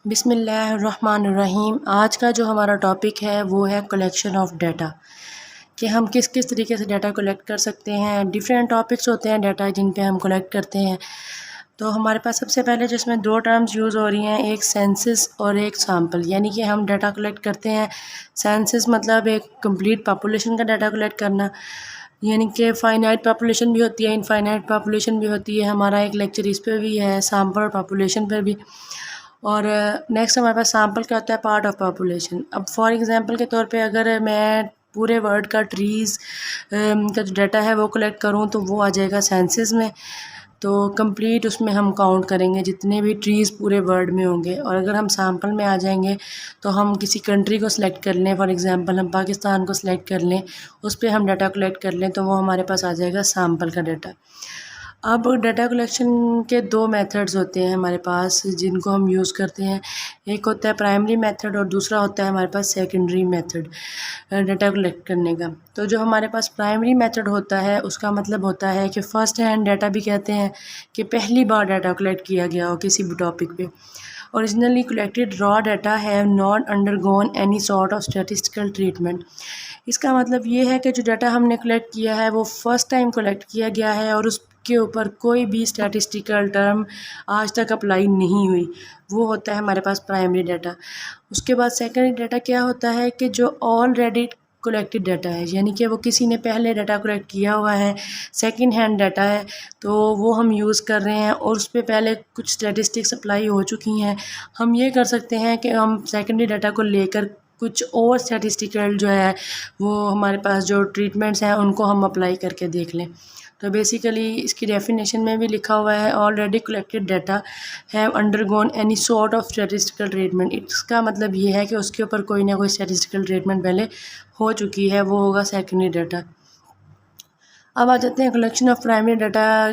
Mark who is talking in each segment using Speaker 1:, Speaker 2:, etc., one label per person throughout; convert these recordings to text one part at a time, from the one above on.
Speaker 1: बिस्मिल्लाहिर्रहमानिर्रहीम। आज का जो हमारा टॉपिक है वो है कलेक्शन ऑफ डाटा, कि हम किस किस तरीके से डाटा कलेक्ट कर सकते हैं। डिफरेंट टॉपिक्स होते हैं डाटा जिन पे हम कलेक्ट करते हैं। तो हमारे पास सबसे पहले जिसमें दो टर्म्स यूज़ हो रही हैं, एक सेंसस और एक सैंपल। यानी कि हम डाटा कलेक्ट करते हैं। सेंसस मतलब एक कंप्लीट पॉपुलेशन का डाटा कलेक्ट करना, यानी कि फ़ाइनाइट पॉपुलेशन भी होती है, इनफाइनाइट पॉपुलेशन भी होती है। हमारा एक लेक्चर इस पे भी है, सैंपल पॉपुलेशन पर भी। और नेक्स्ट हमारे पास सैंपल क्या होता है, पार्ट ऑफ पॉपुलेशन। अब फॉर एग्जांपल के तौर पे अगर मैं पूरे वर्ल्ड का ट्रीज़ का जो डाटा है वो कलेक्ट करूँ तो वो आ जाएगा सेंसस में। तो कंप्लीट उसमें हम काउंट करेंगे जितने भी ट्रीज़ पूरे वर्ल्ड में होंगे। और अगर हम सैंपल में आ जाएंगे तो हम किसी कंट्री को सिलेक्ट कर लें, फॉर एग्जांपल हम पाकिस्तान को सिलेक्ट कर लें, उस पर हम डाटा कलेक्ट कर लें तो वो हमारे पास आ जाएगा सैंपल का डाटा। अब डाटा कलेक्शन के दो मेथड्स होते हैं हमारे पास जिनको हम यूज़ करते हैं। एक होता है प्राइमरी मेथड और दूसरा होता है हमारे पास सेकेंडरी मेथड डाटा कलेक्ट करने का। तो जो हमारे पास प्राइमरी मेथड होता है उसका मतलब होता है कि फ़र्स्ट हैंड डाटा भी कहते हैं, कि पहली बार डाटा कलेक्ट किया गया हो किसी भी टॉपिक पे। Originally collected raw data have not undergone any sort of statistical treatment. इसका मतलब ये है कि जो डाटा हमने कलेक्ट किया है वो फ़र्स्ट टाइम कलेक्ट किया गया है और उसके ऊपर कोई भी स्टैटिस्टिकल टर्म आज तक अप्लाई नहीं हुई। वो होता है हमारे पास प्राइमरी डाटा। उसके बाद सेकेंडरी डाटा क्या होता है कि जो ऑलरेडी कलेक्टेड डाटा है, यानी कि वो किसी ने पहले डाटा कलेक्ट किया हुआ है, सेकंड हैंड डाटा है, तो वो हम यूज़ कर रहे हैं और उस पे पहले कुछ स्टैटिस्टिक्स अप्लाई हो चुकी हैं। हम ये कर सकते हैं कि हम सेकेंडरी डाटा को लेकर कुछ और स्टैटिस्टिकल जो है वो हमारे पास जो ट्रीटमेंट्स हैं उनको हम अप्लाई करके देख लें। तो बेसिकली इसकी डेफिनेशन में भी लिखा हुआ है, already collected data have undergone any sort of statistical treatment. इसका मतलब ये है कि उसके ऊपर कोई ना कोई स्टैटिस्टिकल ट्रीटमेंट पहले हो चुकी है, वो होगा सेकेंडरी डाटा। अब आ जाते हैं कलेक्शन ऑफ प्राइमरी डाटा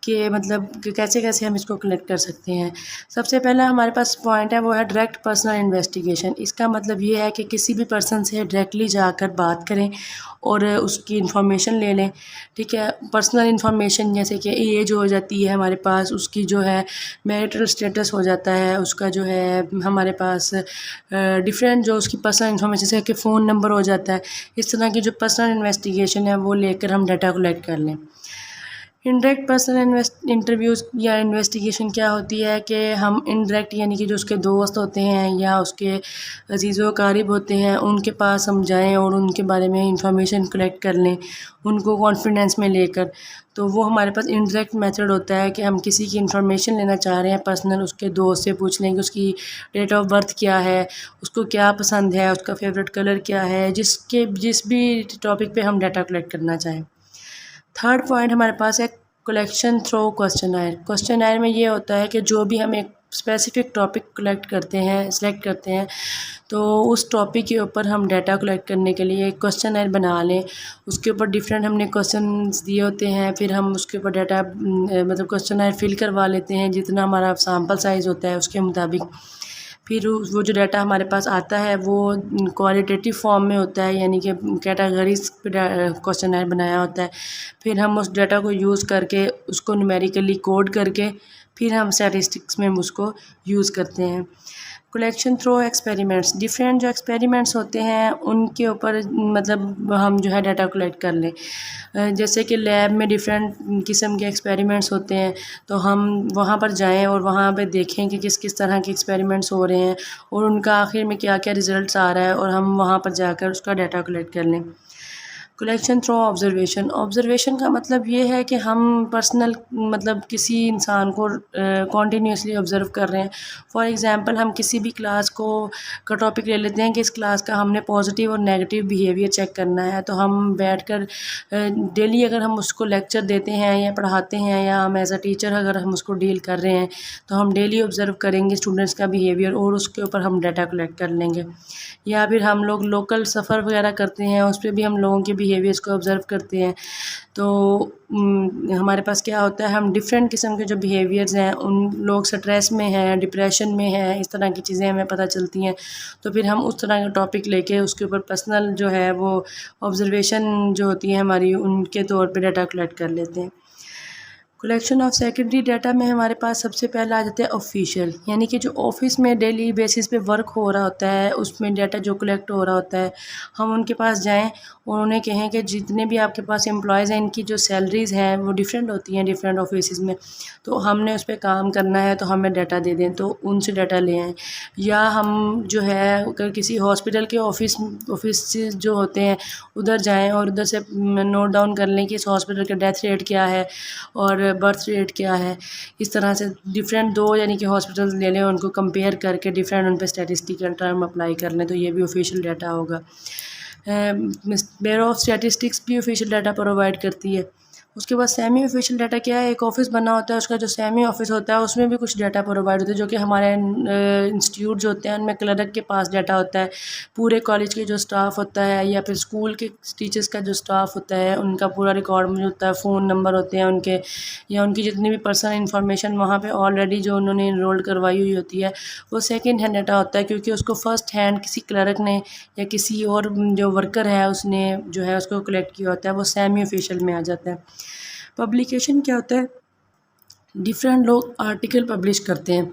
Speaker 1: के मतलब कि कैसे कैसे हम इसको कलेक्ट कर सकते हैं। सबसे पहला हमारे पास पॉइंट है वो है डायरेक्ट पर्सनल इन्वेस्टिगेशन। इसका मतलब ये है कि किसी भी पर्सन से डायरेक्टली जाकर बात करें और उसकी इन्फॉर्मेशन ले लें। ठीक है, पर्सनल इन्फॉर्मेशन जैसे कि एज हो जाती है हमारे पास, उसकी जो है मैरिटल स्टेटस हो जाता है, उसका जो है हमारे पास डिफरेंट जो उसकी पर्सनल इन्फॉर्मेशन जैसे कि फ़ोन नंबर हो जाता है। इस तरह की जो पर्सनल इन्वेस्टिगेशन है वो लेकर हम डाटा कलेक्ट कर लें। इनडायरेक्ट पर्सनल इंटरव्यूज़ या इन्वेस्टिगेशन क्या होती है कि हम इनडायरेक्ट यानी कि जो उसके दोस्त होते हैं या उसके अजीज़ व क़रीब होते हैं उनके पास हम जाएं और उनके बारे में इंफॉर्मेशन कलेक्ट कर लें उनको कॉन्फिडेंस में लेकर। तो वो हमारे पास इनडायरेक्ट मेथड होता है कि हम किसी की इंफॉर्मेशन लेना चाह रहे हैं पर्सनल, उसके दोस्त से पूछ लें कि उसकी डेट ऑफ बर्थ क्या है, उसको क्या पसंद है, उसका फेवरेट कलर क्या है, जिस भी टॉपिक पे हम डाटा कलेक्ट करना चाहें। थर्ड पॉइंट हमारे पास है कलेक्शन थ्रू क्वेश्चनायर। क्वेश्चनायर में ये होता है कि जो भी हम एक स्पेसिफिक टॉपिक कलेक्ट करते हैं, सेलेक्ट करते हैं, तो उस टॉपिक के ऊपर हम डाटा कलेक्ट करने के लिए एक क्वेश्चनायर बना लें। उसके ऊपर डिफरेंट हमने क्वेश्चंस दिए होते हैं, फिर हम उसके ऊपर डाटा मतलब क्वेश्चनायर फिल करवा लेते हैं जितना हमारा सैम्पल साइज़ होता है उसके मुताबिक। फिर वो जो डाटा हमारे पास आता है वो क्वालिटेटिव फॉर्म में होता है, यानी कि कैटेगरीज पे क्वेश्चनायर बनाया होता है। फिर हम उस डाटा को यूज़ करके उसको न्यूमेरिकली कोड करके फिर हम स्टैटिस्टिक्स में उसको यूज़ करते हैं। कलेक्शन थ्रू एक्सपेरिमेंट्स, डिफरेंट जो एक्सपेरिमेंट्स होते हैं उनके ऊपर मतलब हम जो है डाटा कलेक्ट कर लें। जैसे कि लैब में डिफरेंट किस्म के एक्सपेरिमेंट्स होते हैं, तो हम वहाँ पर जाएं और वहाँ पे देखें कि किस किस तरह के एक्सपेरिमेंट्स हो रहे हैं और उनका आखिर में क्या क्या रिज़ल्ट्स आ रहा है और हम वहाँ पर जाकर उसका डाटा कलेक्ट कर लें। कलेक्शन थ्रू ऑब्जर्वेशन, ऑब्जर्वेशन का मतलब ये है कि हम पर्सनल मतलब किसी इंसान को कॉन्टीन्यूसली ऑब्ज़र्व कर रहे हैं। फॉर एग्ज़ाम्पल हम किसी भी क्लास को का टॉपिक ले लेते हैं कि इस क्लास का हमने पॉजिटिव और नेगेटिव बिहेवियर चेक करना है, तो हम बैठकर डेली अगर हम उसको लेक्चर देते हैं या पढ़ाते हैं या हम एज अ टीचर अगर हम उसको डील कर रहे हैं तो हम डेली ऑब्ज़र्व करेंगे स्टूडेंट्स का बिहेवियर और उसके ऊपर हम डाटा कलेक्ट कर लेंगे। या फिर हम लोग लोकल सफ़र वगैरह करते हैं उस पर भी हम लोगों के बिहेवियर्स को ऑब्ज़र्व करते हैं। तो हमारे पास क्या होता है, हम डिफरेंट किस्म के जो बिहेवियर्स हैं उन लोग स्ट्रेस में हैं, डिप्रेशन में हैं, इस तरह की चीज़ें हमें पता चलती हैं। तो फिर हम उस तरह का टॉपिक लेके उसके ऊपर पर्सनल जो है वो ऑब्ज़र्वेशन जो होती है हमारी उनके तौर पे डाटा कलेक्ट कर लेते हैं। कलेक्शन ऑफ सेकेंडरी डाटा में हमारे पास सबसे पहला आ जाता है ऑफिशियल, यानी कि जो ऑफिस में डेली बेसिस पे वर्क हो रहा होता है उसमें डाटा जो कलेक्ट हो रहा होता है, हम उनके पास जाएं और उन्हें कहें कि जितने भी आपके पास एम्प्लॉयज़ हैं इनकी जो सैलरीज़ हैं वो डिफरेंट होती हैं डिफरेंट ऑफिस में, तो हमने उस पर काम करना है तो हमें डाटा दे दें, तो उनसे डाटा ले आएँ। या हम जो है अगर किसी हॉस्पिटल के ऑफिस जो होते हैं उधर जाएँ और उधर से नोट डाउन कर लें कि इस हॉस्पिटल का डेथ रेट क्या है और बर्थ रेट क्या है। इस तरह से डिफरेंट दो यानी कि हॉस्पिटल्स ले लें, उनको कंपेयर करके डिफरेंट उन पे स्टैटिस्टिकल टर्म अप्लाई कर लें, तो ये भी ऑफिशियल डाटा होगा। ब्यूरो ऑफ स्टैटिस्टिक्स भी ऑफिशियल डाटा प्रोवाइड करती है। उसके बाद सेमी ऑफिशियल डाटा क्या है, एक ऑफिस बना होता है उसका जो सेमी ऑफिस होता है उसमें भी कुछ डाटा प्रोवाइड होता है, जो कि हमारे इंस्टीट्यूट जो होते हैं उनमें क्लर्क के पास डाटा होता है, पूरे कॉलेज के जो स्टाफ होता है या फिर स्कूल के टीचर्स का जो स्टाफ होता है उनका पूरा रिकॉर्ड मौजूद होता है, फ़ोन नंबर होते हैं उनके या उनकी जितनी भी पर्सनल इन्फॉर्मेशन वहाँ पे ऑलरेडी जो उन्होंने इनरोल्ड करवाई हुई होती है वो सेकंड हैंड डाटा होता है, क्योंकि उसको फ़र्स्ट हैंड किसी क्लर्क ने या किसी और जो वर्कर है उसने जो है उसको कलेक्ट किया होता है, वो सेमी ऑफिशियल में आ जाता है। पब्लिकेशन क्या होता है, डिफरेंट लोग आर्टिकल पब्लिश करते हैं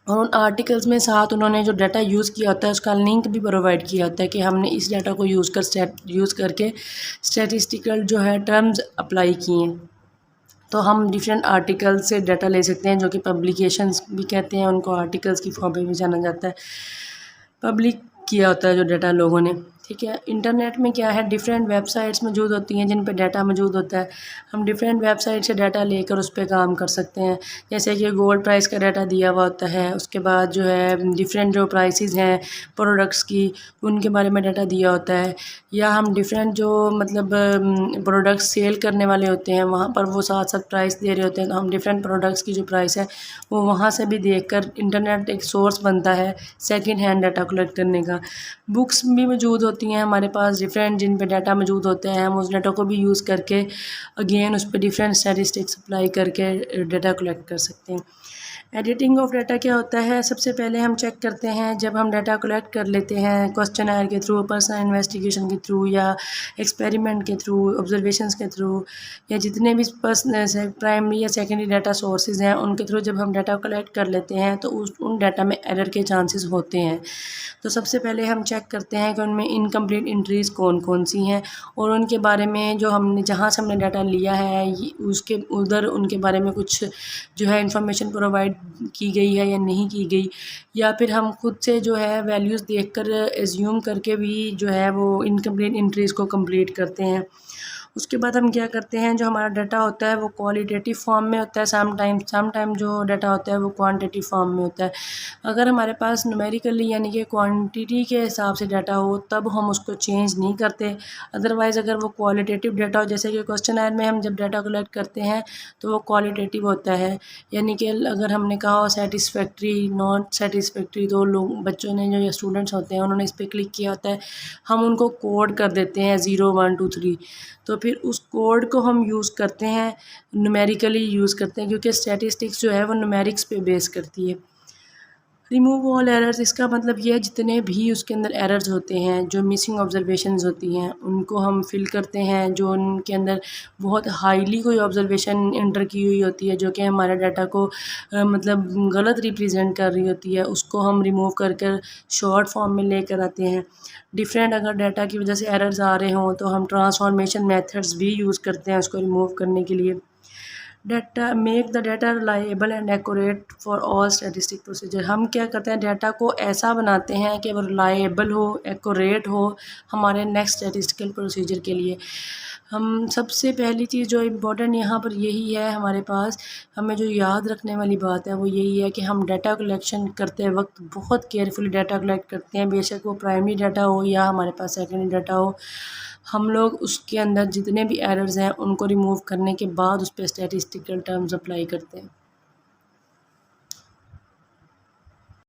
Speaker 1: और उन आर्टिकल्स में साथ उन्होंने जो डाटा यूज़ किया होता है उसका लिंक भी प्रोवाइड किया होता है कि हमने इस डाटा को यूज़ करके स्टैटिस्टिकल जो है टर्म्स अप्लाई किए हैं। तो हम डिफरेंट आर्टिकल से डाटा ले सकते हैं, जो कि पब्लिकेशंस भी कहते हैं उनको, आर्टिकल्स की फॉर्म में भी जाना जाता है। पब्लिक किया होता है जो डाटा लोगों ने, ठीक है। इंटरनेट में क्या है, डिफरेंट वेबसाइट्स मौजूद होती हैं जिन पे डाटा मौजूद होता है, हम डिफरेंट वेबसाइट से डाटा लेकर उस पर काम कर सकते हैं। जैसे कि गोल्ड प्राइस का डाटा दिया हुआ होता है, उसके बाद जो है डिफरेंट जो प्राइसेस हैं प्रोडक्ट्स की उनके बारे में डाटा दिया होता है, या हम डिफरेंट जो मतलब प्रोडक्ट्स सेल करने वाले होते हैं वहाँ पर वो साथ साथ प्राइस दे रहे होते हैं, तो हम डिफरेंट प्रोडक्ट्स की जो प्राइस है वो वहाँ से भी देखकर इंटरनेट एक सोर्स बनता है सेकंड हैंड डाटा कलेक्ट करने का। बुक्स भी मौजूद होती हैं हमारे पास डिफरेंट, जिन पे डाटा मौजूद होते हैं, हम उस डाटा को भी यूज़ करके अगेन उस पर डिफरेंट स्टैटिस्टिक्स अप्लाई करके डाटा कलेक्ट कर सकते हैं। एडिटिंग ऑफ डाटा क्या होता है, सबसे पहले हम चेक करते हैं जब हम डाटा कलेक्ट कर लेते हैं क्वेश्चनर के थ्रू, पर्सनल इन्वेस्टिगेशन के थ्रू या एक्सपेरिमेंट के थ्रू, ऑब्जर्वेशंस के थ्रू, या जितने भी प्राइमरी या सेकेंडरी डाटा सोर्सेज हैं उनके थ्रू जब हम डाटा कलेक्ट कर लेते हैं तो उन डाटा में एरर के चांसेस होते हैं। तो सबसे पहले हम चेक करते हैं कि उनमें इनकम्प्लीट एंट्रीज़ कौन कौन सी हैं और उनके बारे में जो हमने जहाँ से हमने डाटा लिया है उसके उधर उनके बारे में कुछ जो है इंफॉर्मेशन प्रोवाइड की गई है या नहीं की गई, या फिर हम खुद से जो है वैल्यूज़ देखकर एज्यूम करके भी जो है वो इनकम्प्लीट एंट्रीज़ को कंप्लीट करते हैं। उसके बाद हम क्या करते हैं, जो हमारा डाटा होता है वो क्वालिटेटिव फॉर्म में होता है, सम टाइम जो डाटा होता है वो क्वांटिटी फॉर्म में होता है। अगर हमारे पास न्यूमेरिकली यानी कि क्वांटिटी के हिसाब से डाटा हो तब हम उसको चेंज नहीं करते, अदरवाइज़ अगर वो क्वालिटेटिव डाटा हो, जैसे कि क्वेश्चनर में हम जब डाटा कलेक्ट करते हैं तो वो क्वालिटेटिव होता है, यानी कि अगर हमने कहा हो सेटिस्फैक्ट्री नॉट सेटिस्फैक्ट्री, तो लोग बच्चों ने जो स्टूडेंट्स होते हैं उन्होंने इस पर क्लिक किया होता है, हम उनको कोड कर देते हैं 0 1 2 3, तो फिर उस कोड को हम यूज़ करते हैं, न्यूमेरिकली यूज़ करते हैं, क्योंकि स्टैटिस्टिक्स जो है वो न्यूमेरिक्स पे बेस करती है। रिमूव ऑल एरर्स, इसका मतलब ये है जितने भी उसके अंदर एरर्स होते हैं, जो मिसिंग ऑब्जर्वेशंस होती हैं उनको हम फिल करते हैं, जो उनके अंदर बहुत हाईली कोई ऑब्जर्वेशन एंटर की हुई होती है जो कि हमारे डाटा को मतलब गलत रिप्रेजेंट कर रही होती है, उसको हम रिमूव कर कर शॉर्ट फॉर्म में लेकर आते हैं। डिफरेंट अगर डाटा की वजह से एरर्स आ रहे हों तो हम ट्रांसफॉर्मेशन मेथड्स भी यूज़ करते हैं उसको रिमूव करने के लिए। Data make the data reliable and accurate for all statistic procedure, हम क्या करते हैं डाटा को ऐसा बनाते हैं कि वो रिलायबल हो, एक्यूरेट हो हमारे नेक्स्ट स्टैटिस्टिकल प्रोसीजर के लिए। हम सबसे पहली चीज़ जो इम्पोर्टेंट यहाँ पर यही है हमारे पास, हमें जो याद रखने वाली बात है वो यही है कि हम डाटा कलेक्शन करते वक्त बहुत केयरफुली डाटा कलेक्ट करते हैं, बेशक वो प्राइमरी डाटा हो या हमारे पास सेकेंडरी डाटा हो, हम लोग उसके अंदर जितने भी एरर्स हैं उनको रिमूव करने के बाद उस पर स्टैटिस्टिकल टर्म्स अप्लाई करते हैं।